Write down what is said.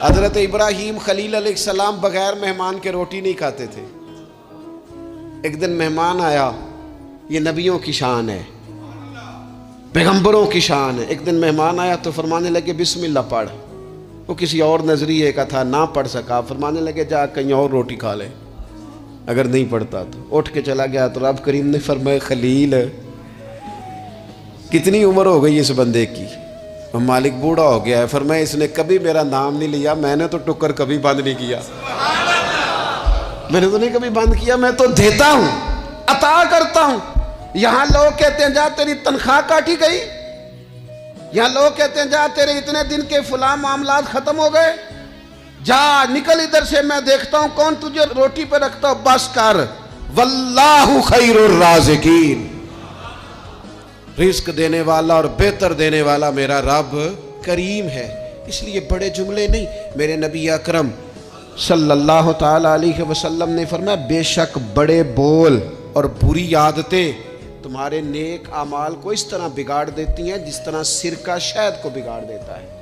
हज़रत इब्राहीम खलील अलैहिस्सलाम बगैर मेहमान के रोटी नहीं खाते थे। एक दिन मेहमान आया, ये नबियों की शान है, पैगंबरों की शान है। एक दिन मेहमान आया तो फरमाने लगे बिस्मिल्लाह पढ़। वो किसी और नजरिए का था, ना पढ़ सका। फरमाने लगे जा कहीं और रोटी खा ले, अगर नहीं पढ़ता तो। उठ के चला गया तो रब करीम ने फरमाया खलील कितनी उम्र हो गई इस बंदे की, मालिक बूढ़ा हो गया है। फरमाया इसने कभी मेरा नाम नहीं लिया, मैंने तो टुक्कर कभी बंद नहीं किया, मैंने तो नहीं कभी बंद किया, मैं तो देता हूं, अता करता हूं। यहां लोग कहते हैं जा तेरी तनख्वाह काटी गई, यहां लोग कहते हैं जा तेरे इतने दिन के फुला मामलात खत्म हो गए, जा निकल इधर से, मैं देखता हूं कौन तुझे रोटी पे रखता हो, बस कर। वल्लाहु खैरुर राज़िकीन, रिस्क देने वाला और बेहतर देने वाला मेरा रब करीम है। इसलिए बड़े जुमले नहीं, मेरे नबी अकरम सल्लल्लाहु ताला अलैहि वसल्लम ने फरमाया बेशक बड़े बोल और बुरी आदतें तुम्हारे नेक अमाल को इस तरह बिगाड़ देती हैं जिस तरह सिरका शहद को बिगाड़ देता है।